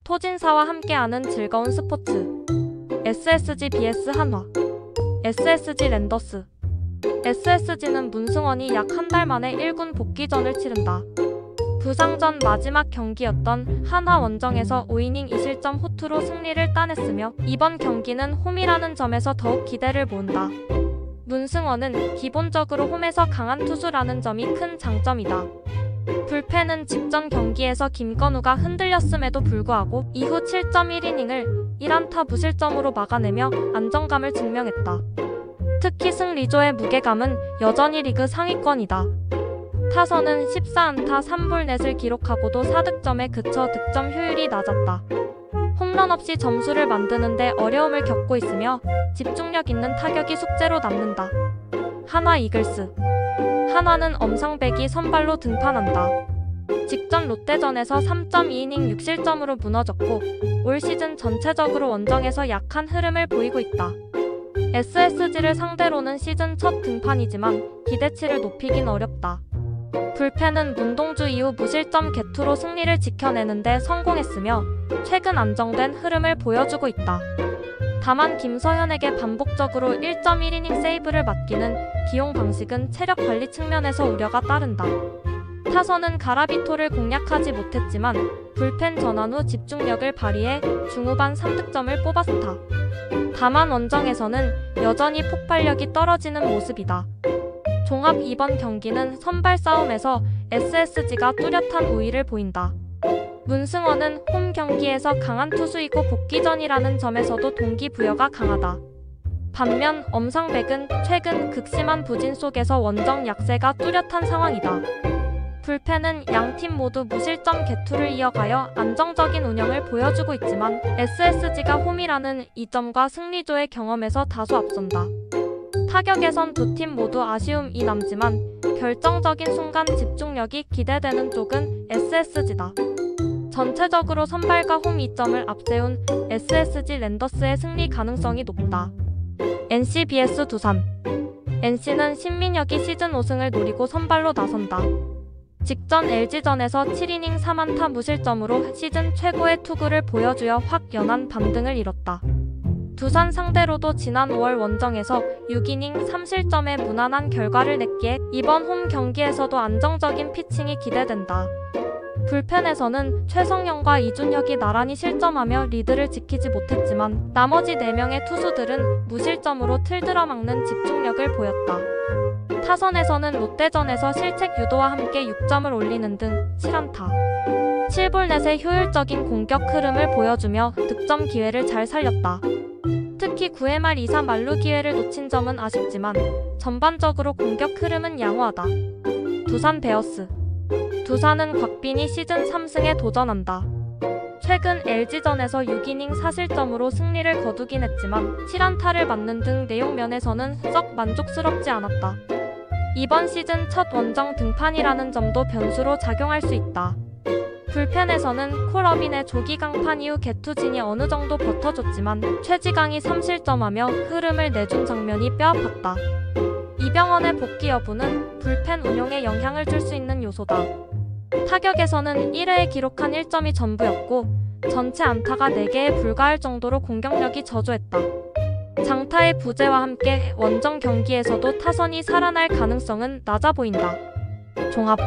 토진사와 함께하는 즐거운 스포츠. SSG vs 한화. SSG 랜더스. SSG는 문승원이 약 한 달 만에 1군 복귀전을 치른다. 부상전 마지막 경기였던 한화 원정에서 5이닝 2실점 호투로 승리를 따냈으며 이번 경기는 홈이라는 점에서 더욱 기대를 모은다. 문승원은 기본적으로 홈에서 강한 투수라는 점이 큰 장점이다. 불펜은 직전 경기에서 김건우가 흔들렸음에도 불구하고 이후 7.1이닝을 1안타 무실점으로 막아내며 안정감을 증명했다. 특히 승리조의 무게감은 여전히 리그 상위권이다. 타선은 14안타 3불넷을 기록하고도 4득점에 그쳐 득점 효율이 낮았다. 홈런 없이 점수를 만드는 데 어려움을 겪고 있으며 집중력 있는 타격이 숙제로 남는다. 한화 이글스. 한화는 엄상백이 선발로 등판한다. 직전 롯데전에서 3.2이닝 6실점으로 무너졌고 올 시즌 전체적으로 원정에서 약한 흐름을 보이고 있다. SSG를 상대로는 시즌 첫 등판이지만 기대치를 높이긴 어렵다. 불펜은 문동주 이후 무실점 개투로 승리를 지켜내는데 성공했으며 최근 안정된 흐름을 보여주고 있다. 다만 김서현에게 반복적으로 1.1이닝 세이브를 맡기는 기용 방식은 체력 관리 측면에서 우려가 따른다. 타선은 가라비토를 공략하지 못했지만 불펜 전환 후 집중력을 발휘해 중후반 3득점을 뽑았다. 다만 원정에서는 여전히 폭발력이 떨어지는 모습이다. 종합 이번 경기는 선발 싸움에서 SSG가 뚜렷한 우위를 보인다. 문승원은 홈 경기에서 강한 투수이고 복귀전이라는 점에서도 동기부여가 강하다. 반면 엄상백은 최근 극심한 부진 속에서 원정 약세가 뚜렷한 상황이다. 불펜은 양팀 모두 무실점 개투를 이어가여 안정적인 운영을 보여주고 있지만 SSG가 홈이라는 이점과 승리조의 경험에서 다소 앞선다. 타격에선 두 팀 모두 아쉬움이 남지만 결정적인 순간 집중력이 기대되는 쪽은 SSG다. 전체적으로 선발과 홈 이점을 앞세운 SSG 랜더스의 승리 가능성이 높다. NC vs 두산. NC는 신민혁이 시즌 5승을 노리고 선발로 나선다. 직전 LG전에서 7이닝 3안타 무실점으로 시즌 최고의 투구를 보여주어 확 연한 반등을 이뤘다. 두산 상대로도 지난 5월 원정에서 6이닝 3실점의 무난한 결과를 냈기에 이번 홈 경기에서도 안정적인 피칭이 기대된다. 불펜에서는 최성영과 이준혁이 나란히 실점하며 리드를 지키지 못했지만 나머지 4명의 투수들은 무실점으로 틀들어 막는 집중력을 보였다. 타선에서는 롯데전에서 실책 유도와 함께 6점을 올리는 등 7안타 7볼넷의 효율적인 공격 흐름을 보여주며 득점 기회를 잘 살렸다. 특히 9회 말 2사 만루 기회를 놓친 점은 아쉽지만 전반적으로 공격 흐름은 양호하다. 두산 베어스. 두산은 곽빈이 시즌 3승에 도전한다. 최근 LG전에서 6이닝 4실점으로 승리를 거두긴 했지만 7안타를 맞는 등 내용 면에서는 썩 만족스럽지 않았다. 이번 시즌 첫 원정 등판이라는 점도 변수로 작용할 수 있다. 불펜에서는 콜어빈의 조기 강판 이후 개투진이 어느 정도 버텨줬지만 최지강이 3실점하며 흐름을 내준 장면이 뼈아팠다. 이병헌의 복귀 여부는 불펜 운용에 영향을 줄 수 있는 요소다. 타격에서는 1회에 기록한 1점이 전부였고 전체 안타가 4개에 불과할 정도로 공격력이 저조했다. 장타의 부재와 함께 원정 경기에서도 타선이 살아날 가능성은 낮아 보인다. 종합.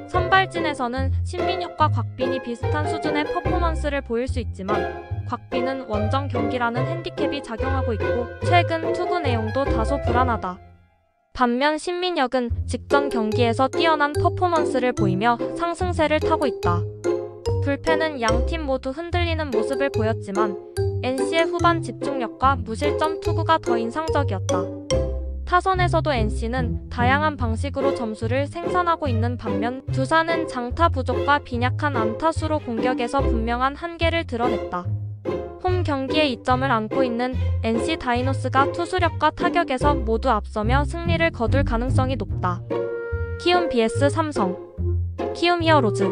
선발진에서는 신민혁과 곽빈이 비슷한 수준의 퍼포먼스를 보일 수 있지만 곽빈은 원정 경기라는 핸디캡이 작용하고 있고 최근 투구 내용도 다소 불안하다. 반면 신민혁은 직전 경기에서 뛰어난 퍼포먼스를 보이며 상승세를 타고 있다. 불펜은 양팀 모두 흔들리는 모습을 보였지만 NC의 후반 집중력과 무실점 투구가 더 인상적이었다. 타선에서도 NC는 다양한 방식으로 점수를 생산하고 있는 반면 두산은 장타 부족과 빈약한 안타수로 공격에서 분명한 한계를 드러냈다. 홈 경기에 이점을 안고 있는 NC 다이노스가 투수력과 타격에서 모두 앞서며 승리를 거둘 가능성이 높다. 키움 vs 삼성. 키움 히어로즈.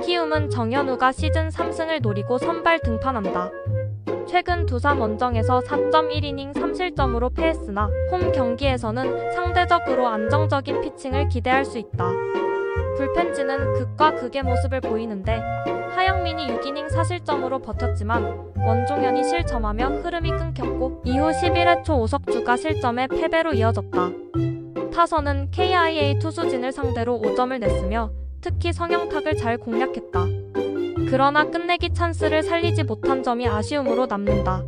키움은 정현우가 시즌 3승을 노리고 선발 등판한다. 최근 두산 원정에서 4.1이닝 3실점으로 패했으나 홈 경기에서는 상대적으로 안정적인 피칭을 기대할 수 있다. 불펜진은 극과 극의 모습을 보이는데 하영민이 6이닝 사실점으로 버텼지만 원종현이 실점하며 흐름이 끊겼고 이후 11회 초 오석주가 실점해 패배로 이어졌다. 타선은 KIA 투수진을 상대로 5점을 냈으며 특히 성영탁을 잘 공략했다. 그러나 끝내기 찬스를 살리지 못한 점이 아쉬움으로 남는다.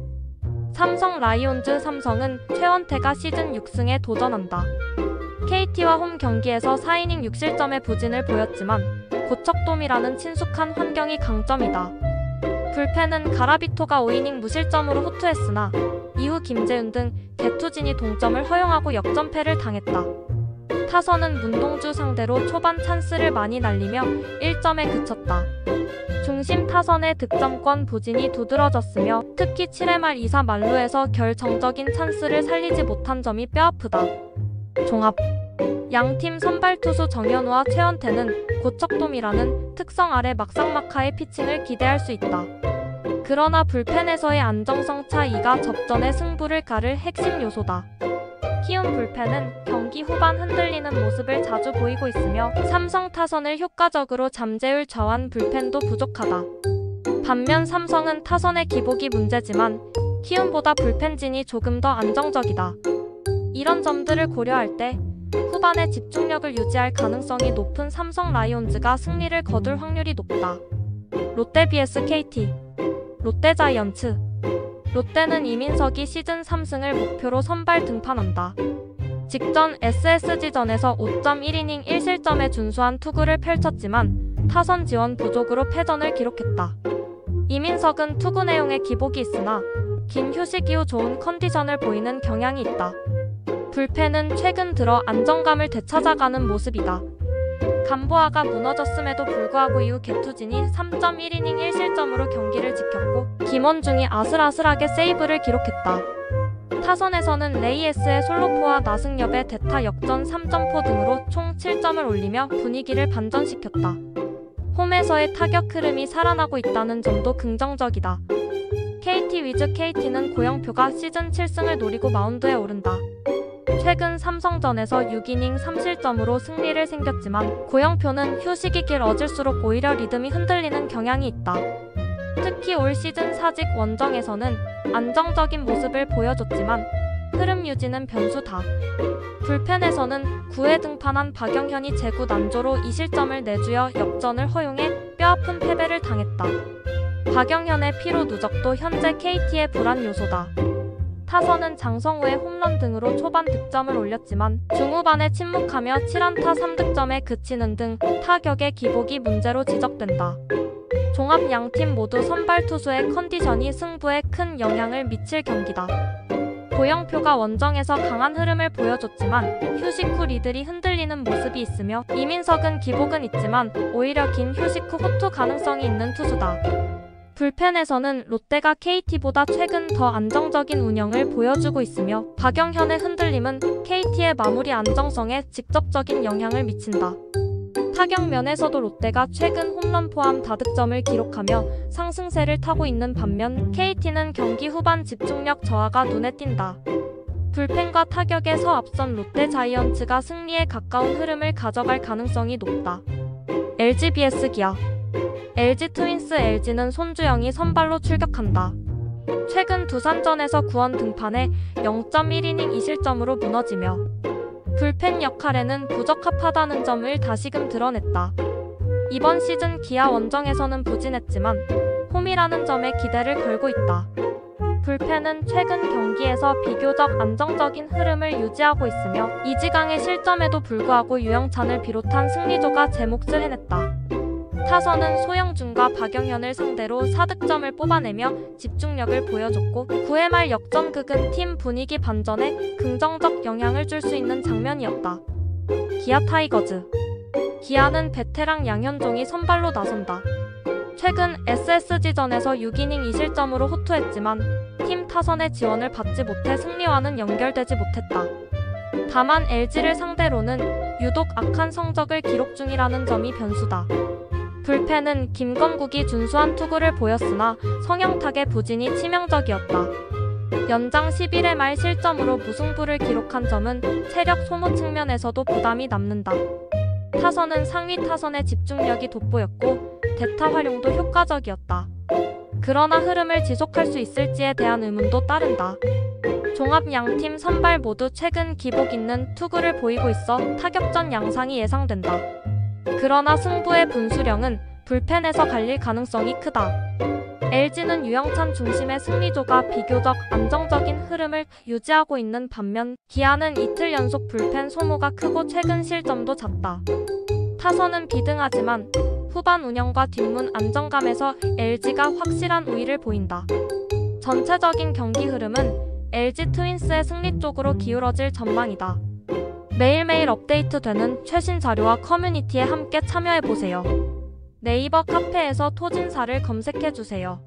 삼성 라이온즈 삼성은 최원태가 시즌 6승에 도전한다. KT와 홈 경기에서 4이닝 6실점의 부진을 보였지만 고척돔이라는 친숙한 환경이 강점이다. 불펜은 가라비토가 5이닝 무실점으로 호투했으나 이후 김재훈 등 개투진이 동점을 허용하고 역전패를 당했다. 타선은 문동주 상대로 초반 찬스를 많이 날리며 1점에 그쳤다. 중심 타선의 득점권 부진이 두드러졌으며 특히 7회 말 2사 만루에서 결정적인 찬스를 살리지 못한 점이 뼈아프다. 종합 양팀 선발 투수 정현우와 최원태는 고척돔이라는 특성 아래 막상막하의 피칭을 기대할 수 있다. 그러나 불펜에서의 안정성 차이가 접전의 승부를 가를 핵심 요소다. 키움 불펜은 경기 후반 흔들리는 모습을 자주 보이고 있으며 삼성 타선을 효과적으로 잠재울 좌완 불펜도 부족하다. 반면 삼성은 타선의 기복이 문제지만 키움보다 불펜진이 조금 더 안정적이다. 이런 점들을 고려할 때 후반에 집중력을 유지할 가능성이 높은 삼성 라이온즈가 승리를 거둘 확률이 높다. 롯데 vs KT 롯데 자이언츠 롯데는 이민석이 시즌 3승을 목표로 선발 등판한다. 직전 SSG전에서 5.1이닝 1실점에 준수한 투구를 펼쳤지만 타선 지원 부족으로 패전을 기록했다. 이민석은 투구 내용에 기복이 있으나 긴 휴식 이후 좋은 컨디션을 보이는 경향이 있다. 불펜은 최근 들어 안정감을 되찾아가는 모습이다. 감보아가 무너졌음에도 불구하고 이후 개투진이 3.1이닝 1실점으로 경기를 지켰고 김원중이 아슬아슬하게 세이브를 기록했다. 타선에서는 레이에스의 솔로포와 나승엽의 대타 역전 3점포 등으로 총 7점을 올리며 분위기를 반전시켰다. 홈에서의 타격 흐름이 살아나고 있다는 점도 긍정적이다. KT 위즈 KT는 고영표가 시즌 7승을 노리고 마운드에 오른다. 최근 삼성전에서 6이닝 3실점으로 승리를 챙겼지만 고영표는 휴식이 길어질수록 오히려 리듬이 흔들리는 경향이 있다. 특히 올 시즌 사직 원정에서는 안정적인 모습을 보여줬지만 흐름 유지는 변수다. 불펜에서는 9회 등판한 박영현이 제구 난조로 2실점을 내주어 역전을 허용해 뼈아픈 패배를 당했다. 박영현의 피로 누적도 현재 KT의 불안 요소다. 타선은 장성우의 홈런 등으로 초반 득점을 올렸지만 중후반에 침묵하며 7안타 3득점에 그치는 등 타격의 기복이 문제로 지적된다. 종합 양팀 모두 선발 투수의 컨디션이 승부에 큰 영향을 미칠 경기다. 고영표가 원정에서 강한 흐름을 보여줬지만 휴식 후 리들이 흔들리는 모습이 있으며 이민석은 기복은 있지만 오히려 긴 휴식 후 호투 가능성이 있는 투수다. 불펜에서는 롯데가 KT보다 최근 더 안정적인 운영을 보여주고 있으며 박영현의 흔들림은 KT의 마무리 안정성에 직접적인 영향을 미친다. 타격 면에서도 롯데가 최근 홈런 포함 다득점을 기록하며 상승세를 타고 있는 반면 KT는 경기 후반 집중력 저하가 눈에 띈다. 불펜과 타격에서 앞선 롯데 자이언츠가 승리에 가까운 흐름을 가져갈 가능성이 높다. LG vs 기아 LG 트윈스 LG는 손주영이 선발로 출격한다. 최근 두산전에서 구원 등판해 0.1이닝 2실점으로 무너지며 불펜 역할에는 부적합하다는 점을 다시금 드러냈다. 이번 시즌 기아 원정에서는 부진했지만 홈이라는 점에 기대를 걸고 있다. 불펜은 최근 경기에서 비교적 안정적인 흐름을 유지하고 있으며 이지강의 실점에도 불구하고 유영찬을 비롯한 승리조가 제 몫을 해냈다. 타선은 소영준과 박영현을 상대로 4득점을 뽑아내며 집중력을 보여줬고 9회 말 역전극은 팀 분위기 반전에 긍정적 영향을 줄 수 있는 장면이었다. 기아 타이거즈 기아는 베테랑 양현종이 선발로 나선다. 최근 SSG전에서 6이닝 2실점으로 호투했지만 팀 타선의 지원을 받지 못해 승리와는 연결되지 못했다. 다만 LG를 상대로는 유독 악한 성적을 기록 중이라는 점이 변수다. 불펜은 김건국이 준수한 투구를 보였으나 성영탁의 부진이 치명적이었다. 연장 11회 말 실점으로 무승부를 기록한 점은 체력 소모 측면에서도 부담이 남는다. 타선은 상위 타선의 집중력이 돋보였고 대타 활용도 효과적이었다. 그러나 흐름을 지속할 수 있을지에 대한 의문도 따른다. 종합 양팀 선발 모두 최근 기복 있는 투구를 보이고 있어 타격전 양상이 예상된다. 그러나 승부의 분수령은 불펜에서 갈릴 가능성이 크다. LG는 유영찬 중심의 승리조가 비교적 안정적인 흐름을 유지하고 있는 반면 기아는 이틀 연속 불펜 소모가 크고 최근 실점도 잦다. 타선은 비등하지만 후반 운영과 뒷문 안정감에서 LG가 확실한 우위를 보인다. 전체적인 경기 흐름은 LG 트윈스의 승리 쪽으로 기울어질 전망이다. 매일매일 업데이트되는 최신 자료와 커뮤니티에 함께 참여해보세요. 네이버 카페에서 토진사를 검색해주세요.